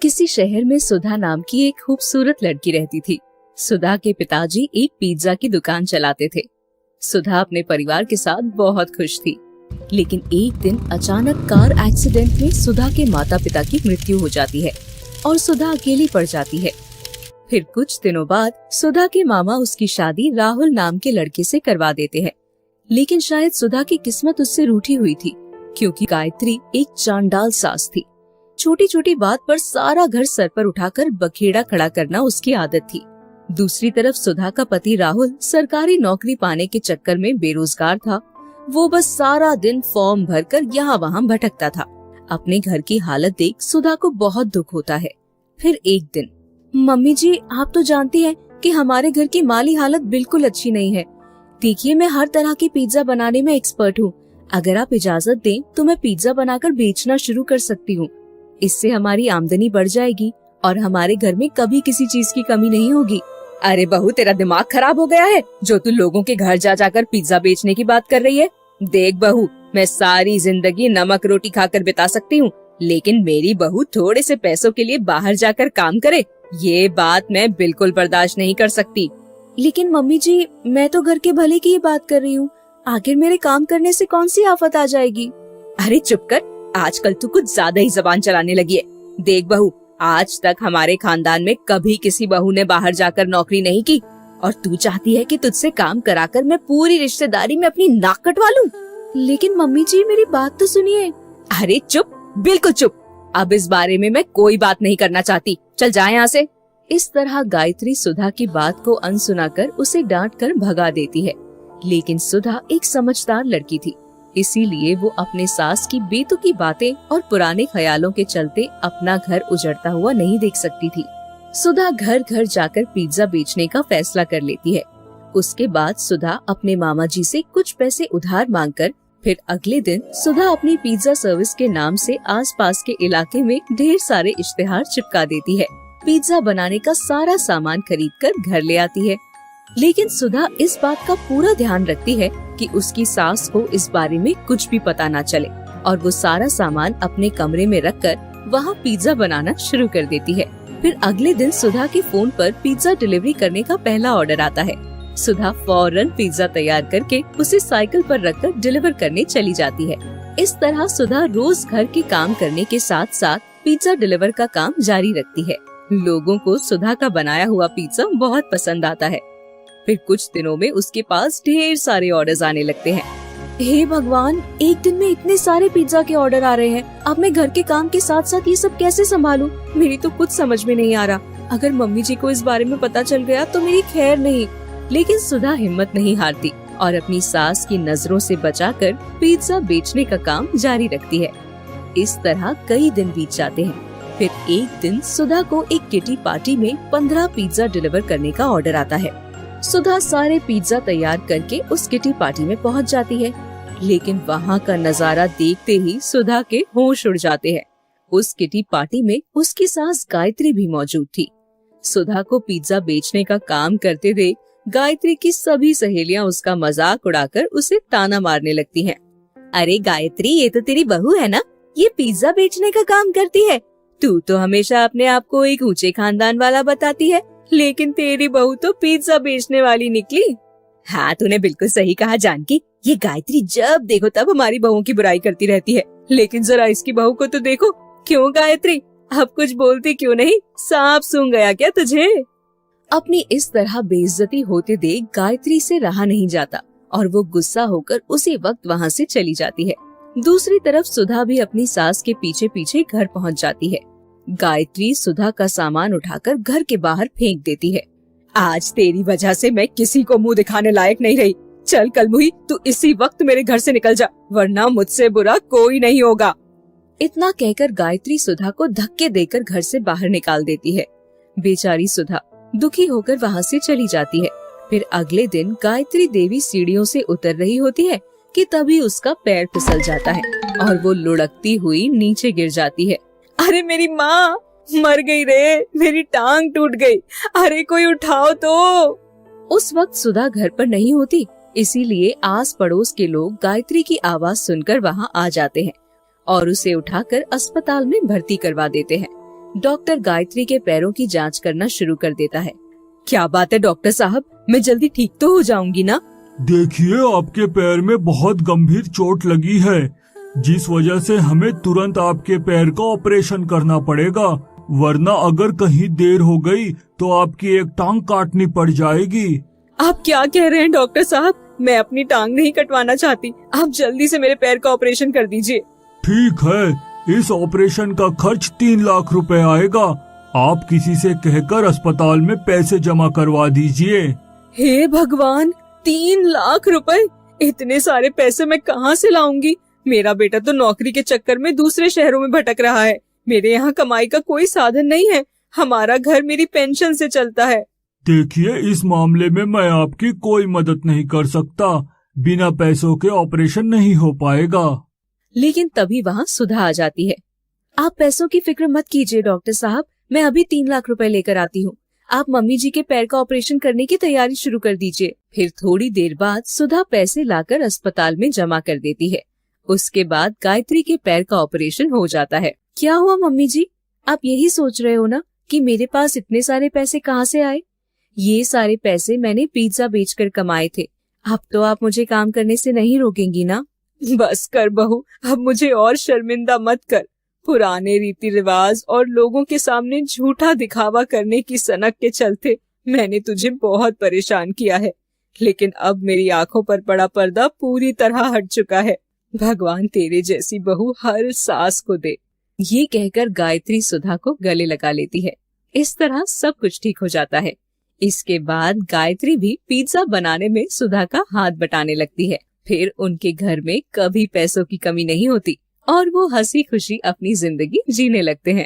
किसी शहर में सुधा नाम की एक खूबसूरत लड़की रहती थी। सुधा के पिताजी एक पिज्जा की दुकान चलाते थे। सुधा अपने परिवार के साथ बहुत खुश थी, लेकिन एक दिन अचानक कार एक्सीडेंट में सुधा के माता पिता की मृत्यु हो जाती है और सुधा अकेली पड़ जाती है। फिर कुछ दिनों बाद सुधा के मामा उसकी शादी राहुल नाम के लड़के से करवा देते हैं, लेकिन शायद सुधा की किस्मत उससे रूठी हुई थी, क्योंकि गायत्री एक चांडाल सास थी। छोटी छोटी बात पर सारा घर सर पर उठाकर बखेड़ा खड़ा करना उसकी आदत थी। दूसरी तरफ सुधा का पति राहुल सरकारी नौकरी पाने के चक्कर में बेरोजगार था। वो बस सारा दिन फॉर्म भरकर यहाँ वहाँ भटकता था। अपने घर की हालत देख सुधा को बहुत दुख होता है। फिर एक दिन, मम्मी जी, आप तो जानती हैं कि हमारे घर की माली हालत बिल्कुल अच्छी नहीं है। देखिए, मैं हर तरह की पिज्जा बनाने में एक्सपर्ट हूँ। अगर आप इजाजत दें तो मैं पिज्जा बनाकर बेचना शुरू कर सकती हूँ। इससे हमारी आमदनी बढ़ जाएगी और हमारे घर में कभी किसी चीज की कमी नहीं होगी। अरे बहू, तेरा दिमाग खराब हो गया है जो तू लोगों के घर जा जाकर पिज्जा बेचने की बात कर रही है। देख बहू, मैं सारी जिंदगी नमक रोटी खाकर बिता सकती हूँ, लेकिन मेरी बहू थोड़े से पैसों के लिए बाहर जाकर काम करे, ये बात मैं बिल्कुल बर्दाश्त नहीं कर सकती। लेकिन मम्मी जी, मैं तो घर के भले की ही बात कर रही हूँ। आखिर मेरे काम करने से कौन सी आफत आ जाएगी? अरे चुप कर, आजकल तू कुछ ज्यादा ही जबान चलाने लगी है। देख बहू, आज तक हमारे खानदान में कभी किसी बहू ने बाहर जाकर नौकरी नहीं की, और तू चाहती है कि तुझसे काम कराकर मैं पूरी रिश्तेदारी में अपनी नाक कटवा लूं। लेकिन मम्मी जी, मेरी बात तो सुनिए। अरे चुप, बिल्कुल चुप। अब इस बारे में मैं कोई बात नहीं करना चाहती। चल जा यहाँ से। इस तरह गायत्री सुधा की बात को अनसुना कर उसे डांट कर भगा देती है। लेकिन सुधा एक समझदार लड़की थी, इसीलिए वो अपने सास की बेतुकी बातें और पुराने ख्यालों के चलते अपना घर उजड़ता हुआ नहीं देख सकती थी। सुधा घर घर जाकर पिज्जा बेचने का फैसला कर लेती है। उसके बाद सुधा अपने मामा जी से कुछ पैसे उधार मांगकर फिर अगले दिन सुधा अपनी पिज्जा सर्विस के नाम से आसपास के इलाके में ढेर सारे इश्तेहार चिपका देती है। पिज्जा बनाने का सारा सामान खरीदकर घर ले आती है। लेकिन सुधा इस बात का पूरा ध्यान रखती है कि उसकी सास को इस बारे में कुछ भी पता ना चले, और वो सारा सामान अपने कमरे में रखकर वहाँ पिज्जा बनाना शुरू कर देती है। फिर अगले दिन सुधा के फोन पर पिज्जा डिलीवरी करने का पहला ऑर्डर आता है। सुधा फौरन पिज्जा तैयार करके उसे साइकिल पर रखकर डिलीवर करने चली जाती है। इस तरह सुधा रोज घर के काम करने के साथ साथ पिज्जा डिलीवर का काम जारी रखती है। लोगों को सुधा का बनाया हुआ पिज्जा बहुत पसंद आता है। फिर कुछ दिनों में उसके पास ढेर सारे ऑर्डर्स आने लगते हैं। हे भगवान, एक दिन में इतने सारे पिज्जा के ऑर्डर आ रहे हैं। अब मैं घर के काम के साथ साथ ये सब कैसे संभालूं? मेरी तो कुछ समझ में नहीं आ रहा। अगर मम्मी जी को इस बारे में पता चल गया तो मेरी खैर नहीं। लेकिन सुधा हिम्मत नहीं हारती और अपनी सास की नजरों से बचाकर पिज्जा बेचने का काम जारी रखती है। इस तरह कई दिन बीत जाते हैं। फिर एक दिन सुधा को एक किटी पार्टी में 15 पिज्जा डिलीवर करने का ऑर्डर आता है। सुधा सारे पिज्जा तैयार करके उस किटी पार्टी में पहुंच जाती है, लेकिन वहाँ का नजारा देखते ही सुधा के होश उड़ जाते हैं। उस किटी पार्टी में उसकी सास गायत्री भी मौजूद थी। सुधा को पिज्जा बेचने का काम करते देख गायत्री की सभी सहेलियां उसका मजाक उड़ाकर उसे ताना मारने लगती हैं। अरे गायत्री, ये तो तेरी बहू है ना, ये पिज्जा बेचने का काम करती है। तू तो हमेशा अपने आप को एक ऊंचे खानदान वाला बताती है, लेकिन तेरी बहू तो पिज्जा बेचने वाली निकली। हाँ, तूने बिल्कुल सही कहा जानकी। ये गायत्री जब देखो तब हमारी बहू की बुराई करती रहती है, लेकिन जरा इसकी बहू को तो देखो। क्यों गायत्री, अब कुछ बोलती क्यों नहीं? सांप सूंघ गया क्या तुझे? अपनी इस तरह बेइज्जती होते देख गायत्री से रहा नहीं जाता और वो गुस्सा होकर उसी वक्त वहाँ से चली जाती है। दूसरी तरफ सुधा भी अपनी सास के पीछे पीछे घर पहुँच जाती है। गायत्री सुधा का सामान उठाकर घर के बाहर फेंक देती है। आज तेरी वजह से मैं किसी को मुंह दिखाने लायक नहीं रही। चल कलमुही, तू इसी वक्त मेरे घर से निकल जा, वरना मुझसे बुरा कोई नहीं होगा। इतना कहकर गायत्री सुधा को धक्के देकर घर से बाहर निकाल देती है। बेचारी सुधा दुखी होकर वहाँ से चली जाती है। फिर अगले दिन गायत्री देवी सीढ़ियों से उतर रही होती है कि तभी उसका पैर फिसल जाता है और वो लुढ़कती हुई नीचे गिर जाती है। अरे मेरी माँ मर गई रे, मेरी टांग टूट गई, अरे कोई उठाओ तो। उस वक्त सुधा घर पर नहीं होती, इसीलिए आस पड़ोस के लोग गायत्री की आवाज सुनकर वहाँ आ जाते हैं और उसे उठाकर अस्पताल में भर्ती करवा देते हैं। डॉक्टर गायत्री के पैरों की जांच करना शुरू कर देता है। क्या बात है डॉक्टर साहब, मैं जल्दी ठीक तो हो जाऊंगी ना? देखिए, आपके पैर में बहुत गंभीर चोट लगी है, जिस वजह से हमें तुरंत आपके पैर का ऑपरेशन करना पड़ेगा, वरना अगर कहीं देर हो गई तो आपकी एक टांग काटनी पड़ जाएगी। आप क्या कह रहे हैं डॉक्टर साहब? मैं अपनी टांग नहीं कटवाना चाहती, आप जल्दी से मेरे पैर का ऑपरेशन कर दीजिए। ठीक है, इस ऑपरेशन का खर्च 3 लाख रुपए आएगा। आप किसी से कहकर अस्पताल में पैसे जमा करवा दीजिए। हे भगवान, 3 लाख रुपए! इतने सारे पैसे मैं कहाँ से लाऊंगी? मेरा बेटा तो नौकरी के चक्कर में दूसरे शहरों में भटक रहा है। मेरे यहाँ कमाई का कोई साधन नहीं है। हमारा घर मेरी पेंशन से चलता है। देखिए, इस मामले में मैं आपकी कोई मदद नहीं कर सकता। बिना पैसों के ऑपरेशन नहीं हो पाएगा। लेकिन तभी वहाँ सुधा आ जाती है। आप पैसों की फिक्र मत कीजिए डॉक्टर साहब, मैं अभी 3 लाख रुपए लेकर आती हूँ। आप मम्मी जी के पैर का ऑपरेशन करने की तैयारी शुरू कर दीजिए। फिर थोड़ी देर बाद सुधा पैसे लाकर अस्पताल में जमा कर देती है। उसके बाद गायत्री के पैर का ऑपरेशन हो जाता है। क्या हुआ मम्मी जी? आप यही सोच रहे हो ना कि मेरे पास इतने सारे पैसे कहाँ से आए? ये सारे पैसे मैंने पिज्जा बेचकर कमाए थे। अब तो आप मुझे काम करने से नहीं रोकेंगी ना? बस कर बहू, अब मुझे और शर्मिंदा मत कर। पुराने रीति रिवाज और लोगों के सामने झूठा दिखावा करने की सनक के चलते मैंने तुझे बहुत परेशान किया है, लेकिन अब मेरी आंखों पर पड़ा पर्दा पूरी तरह हट चुका है। भगवान तेरे जैसी बहू हर सास को दे। ये कहकर गायत्री सुधा को गले लगा लेती है। इस तरह सब कुछ ठीक हो जाता है। इसके बाद गायत्री भी पिज्जा बनाने में सुधा का हाथ बटाने लगती है। फिर उनके घर में कभी पैसों की कमी नहीं होती और वो हंसी खुशी अपनी जिंदगी जीने लगते हैं।